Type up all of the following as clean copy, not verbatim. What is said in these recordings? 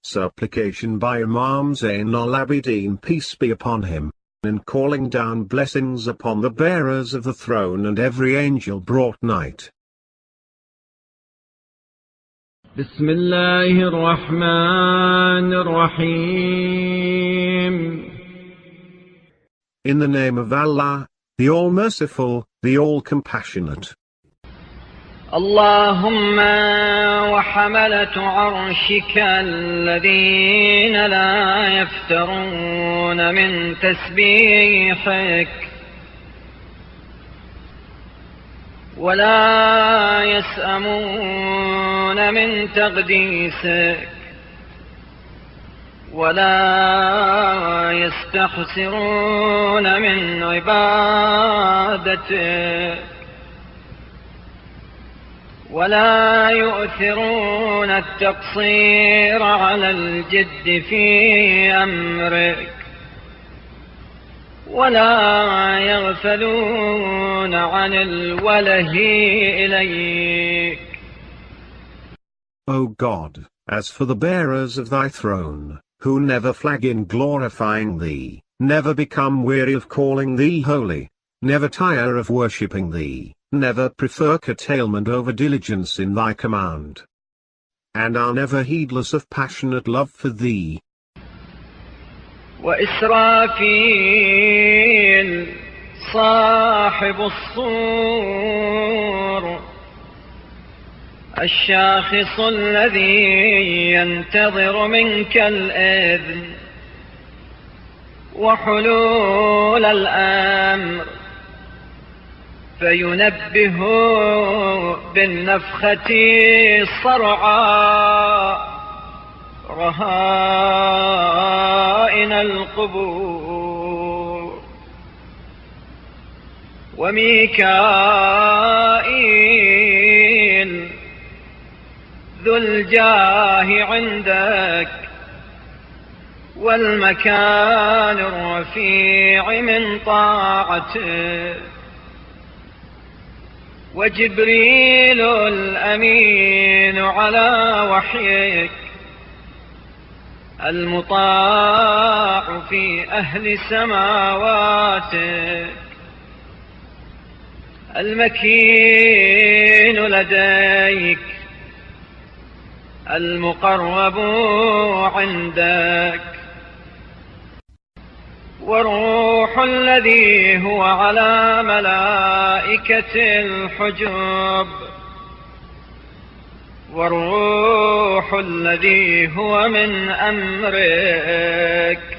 supplication by Imam Zainul Abideen, peace be upon him, and calling down blessings upon the bearers of the throne and every angel brought night. Bismillahir Rahmanir Rahim. In the name of Allah, the All-Merciful, the All-Compassionate. اللهم وحملة عرشك الذين لا يفترون من تسبيحك ولا يسأمون من تقديسك ولا يستخسرون من عبادتك ولا يؤثرون التقصير على الجد في أمرك ولا يغفلون عن الوله إليك. O God, as for the bearers of thy throne, who never flag in glorifying thee, never become weary of calling thee holy, never tire of worshipping thee, never prefer curtailment over diligence in thy command, and are never heedless of passionate love for thee. وإسرافيل صاحب الصور الشاخص الذي ينتظر منك الإذن وحلول الأمر فينبه بالنفخة الصرعاء رهائن القبور. وميكائيل ذو الجاه عندك والمكان الرفيع من طاعتك وجبريل الأمين على وحيك المطاع في أهل سماواتك المكين لديك المقرب عندك والروح الذي هو على ملائكة الحجب والروح الذي هو من أمرك.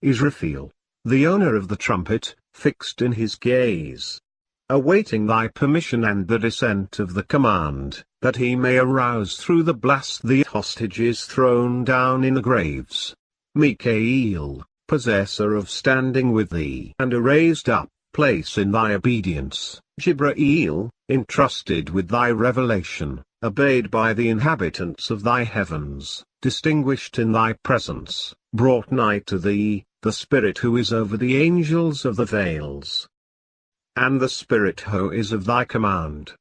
Israfil, the owner of the trumpet, fixed in his gaze, awaiting thy permission and the descent of the command, that he may arouse through the blast the hostages thrown down in the graves. Mikael, possessor of standing with thee and a raised up place in thy obedience. Jibrail, entrusted with thy revelation, obeyed by the inhabitants of thy heavens, distinguished in thy presence, brought nigh to thee, the Spirit who is over the angels of the veils, and the Spirit who is of thy command.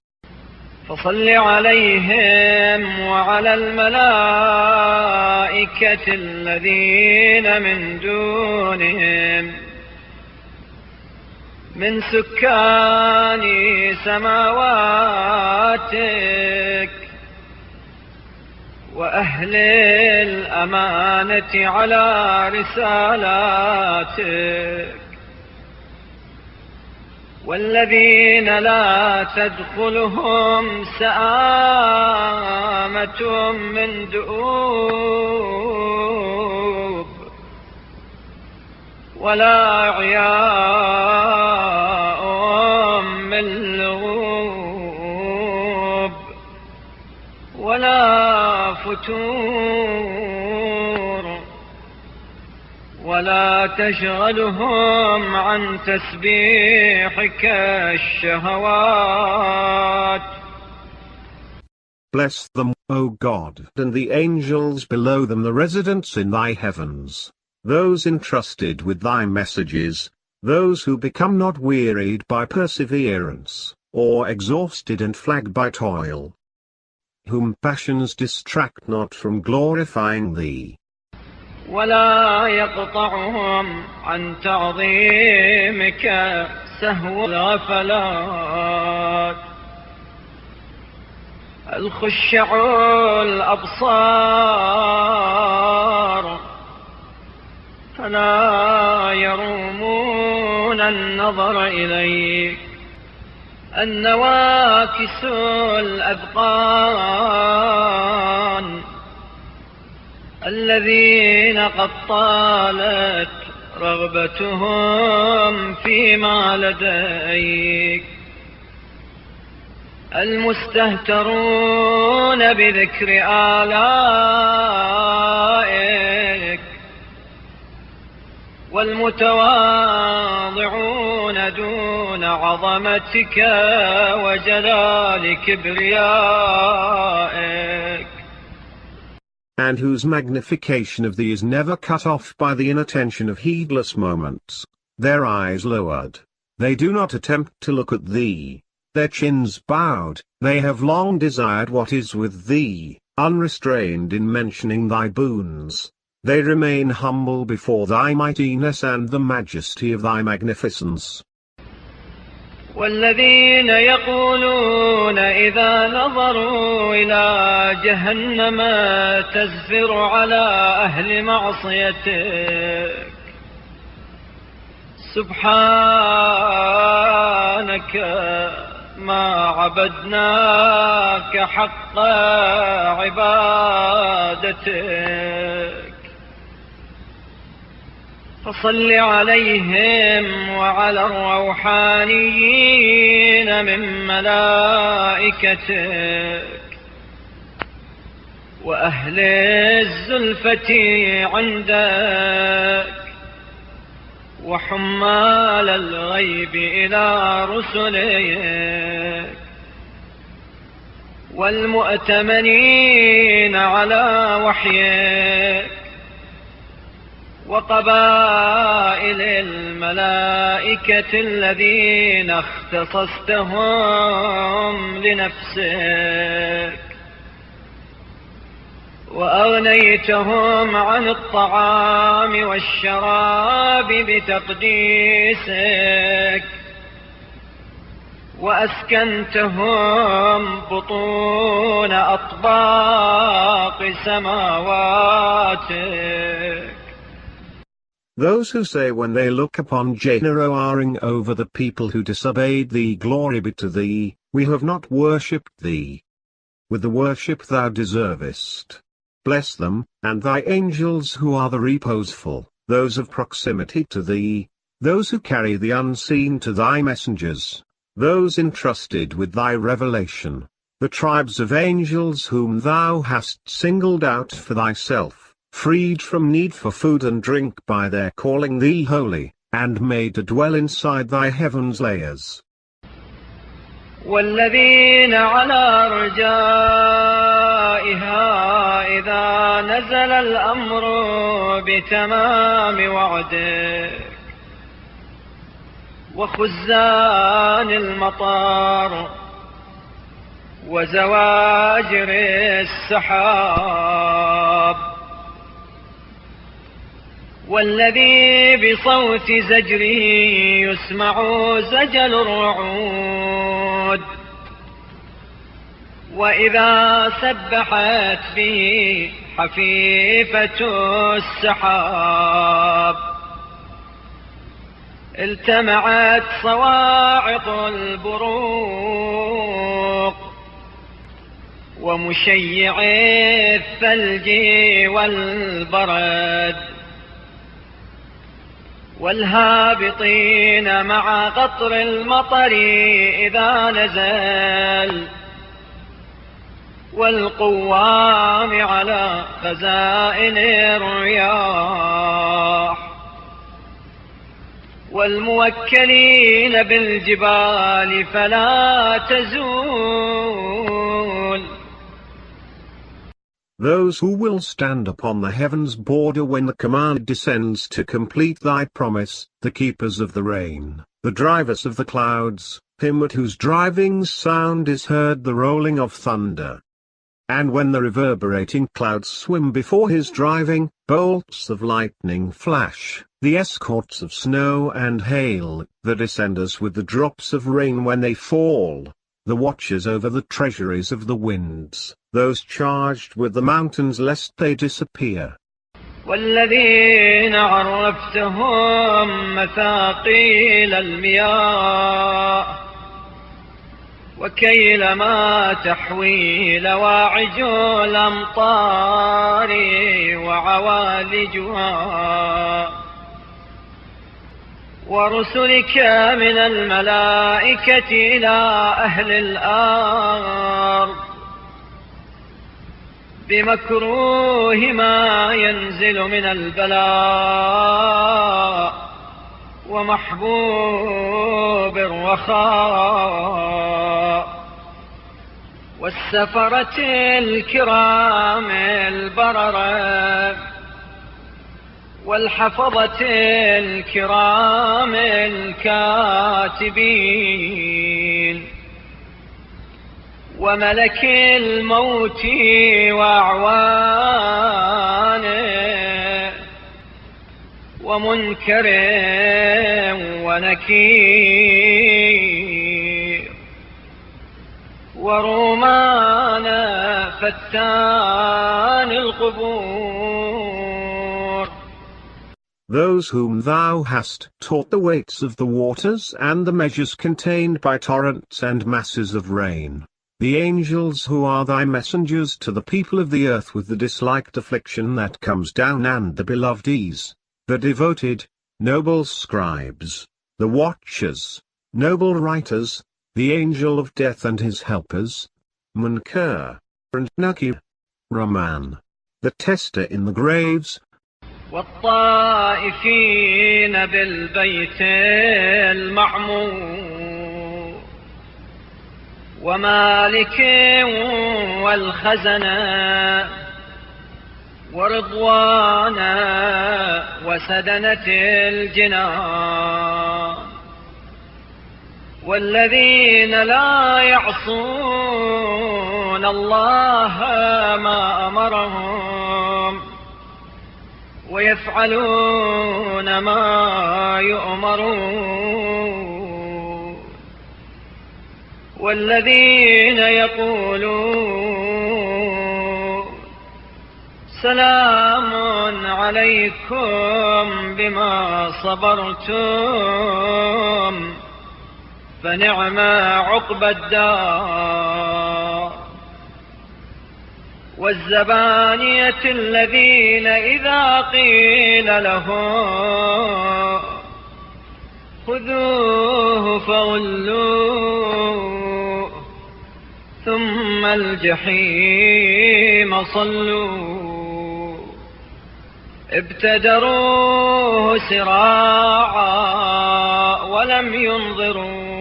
فصل عليهم وعلى الملائكة الذين من دونهم من سكان سماواتك وأهل الأمانة على رسالاتك والذين لا تدخلهم سآمة من دؤوب ولا عياء من لغوب ولا فتور ولا تشغلهم عن تسبيحك الشهوات. Bless them, O God, and the angels below them, the residents in thy heavens, those entrusted with thy messages, those who become not wearied by perseverance, or exhausted and flagged by toil. whom passions distract not from glorifying thee. ولا يقطعهم عن تعظيمك سهو الغفلات الخشع الأبصار فلا يرومون النظر إليك النواكس الأذقان الذين قد طالت رغبتهم فيما لديك المستهترون بذكر آلائك والمتواضعون دون عظمتك وجلال كبريائك. And whose magnification of thee is never cut off by the inattention of heedless moments, their eyes lowered, they do not attempt to look at thee, their chins bowed, they have long desired what is with thee, unrestrained in mentioning thy boons, they remain humble before thy mightiness and the majesty of thy magnificence. والذين يقولون إذا نظروا إلى جهنم تزفر على أهل معصيتك سبحانك ما عبدناك حق عبادتك فصل عليهم وعلى الروحانيين من ملائكتك وأهل الزلفة عندك وحمال الغيب إلى رسلك والمؤتمنين على وحيك وقبائل الملائكة الذين اختصصتهم لنفسك وأغنيتهم عن الطعام والشراب بتقديسك وأسكنتهم بطون أطباق سماواتك. Those who say when they look upon Zad-e-Rah over the people who disobeyed thee, glory be to thee, we have not worshipped thee with the worship thou deservest. Bless them, and thy angels who are the reposeful, those of proximity to thee, those who carry the unseen to thy messengers, those entrusted with thy revelation, the tribes of angels whom thou hast singled out for thyself, freed from need for food and drink by their calling thee holy, and made to dwell inside thy heaven's layers. والذين على رجائها إذا نزل الأمر بتمام وعدك وخزان المطار وزواجر السحاب والذي بصوت زجره يسمع زجل الرعود وإذا سبحت به حفيفة السحاب التمعت صواعق البروق ومشيع الثلج والبرد والهابطين مع قطر المطر إذا نزل والقوام على خزائن الرياح والموكلين بالجبال فلا تزول. Those who will stand upon the heaven's border when the command descends to complete thy promise, the keepers of the rain, the drivers of the clouds, him at whose driving sound is heard the rolling of thunder. And when the reverberating clouds swim before his driving, bolts of lightning flash, the escorts of snow and hail, the descenders with the drops of rain when they fall, the watchers over the treasuries of the winds, those charged with the mountains lest they disappear. والذين عرفتهم مثاقيل المياه وكيل ما تحوي لواعج الأمطار وعوالجها ورسلك من الملائكة إلى أهل الأرض بمكروه ما ينزل من البلاء ومحبوب الرخاء والسفرة الكرام البررة والحفظة الكرام الكاتبين وملك الموت وأعوانه ومنكر ونكير ورومان فتان القبور. Those whom thou hast taught the weights of the waters and the measures contained by torrents and masses of rain, the angels who are thy messengers to the people of the earth with the disliked affliction that comes down, and the belovedes, the devoted, noble scribes, the watchers, noble writers, the angel of death and his helpers, Munkar and Nakir, Rahman, the tester in the graves, والطائفين بالبيت المعمور ومالك والخزنة ورضوانا وسدنة الجنان والذين لا يعصون الله ما أمرهم ويفعلون ما يؤمرون والذين يقولون سلام عليكم بما صبرتم فنعم عقبى الدار والزبانية الذين إذا قيل لهم خذوه فغلوه ثم الجحيم صلوه ابتدروه سراعا ولم ينظروا.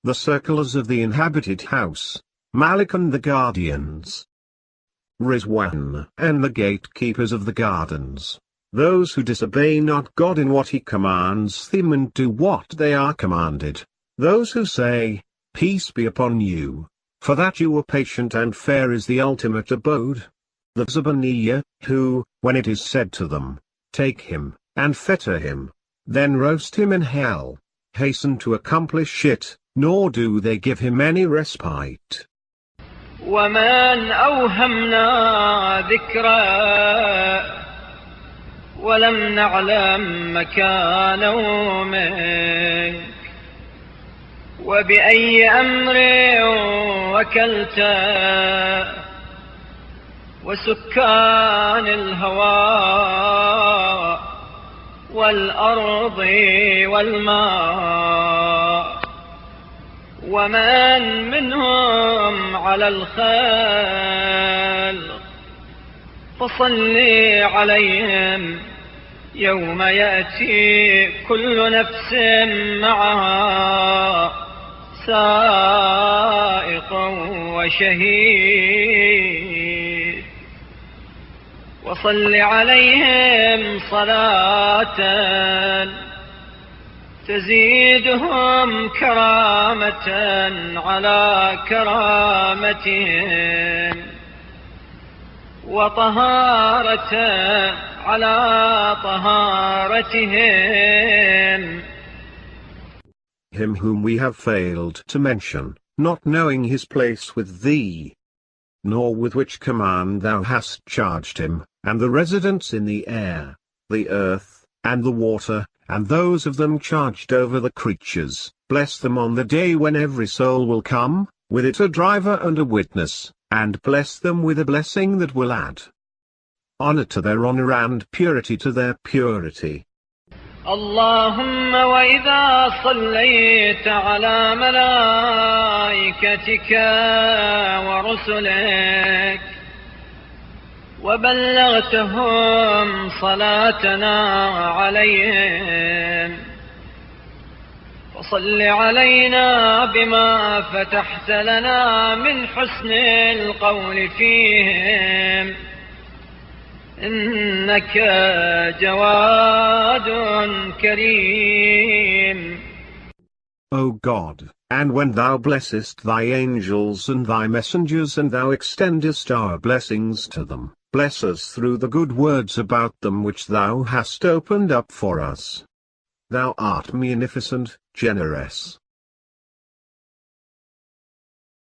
The circlers of the inhabited house, Malik and the guardians, Rizwan and the gatekeepers of the gardens, those who disobey not God in what he commands them and do what they are commanded, those who say, peace be upon you, for that you are patient and fair is the ultimate abode. The Zabaniya, who, when it is said to them, take him, and fetter him, then roast him in hell, hasten to accomplish it, nor do they give him any respite. ومن أوهمنا ذكرى ولم نعلم مكانه منك وبأي أمر وكلت وسكان الهواء والأرض والماء ومن منهم على الخلق فصل عليهم يوم يأتي كل نفس معها سائق وشهيد وصل عليهم صلاة تزيدهم كرامة على كرامتهم وطهارة على طهارتهم. Him whom we have failed to mention, not knowing his place with thee, nor with which command thou hast charged him, and the residents in the air, the earth, and the water, and those of them charged over the creatures, bless them on the day when every soul will come, with it a driver and a witness, and bless them with a blessing that will add honor to their honor and purity to their purity. اللهم وإذا صليت على ملائكتك ورسلك وبلغتهم صلاتنا عليهم فصل علينا بما فتحت لنا من حسن القول فيهم إنك جواد كريم. O God, and when thou blessest thy angels and thy messengers and thou extendest our blessings to them, bless us through the good words about them which thou hast opened up for us. Thou art munificent, generous.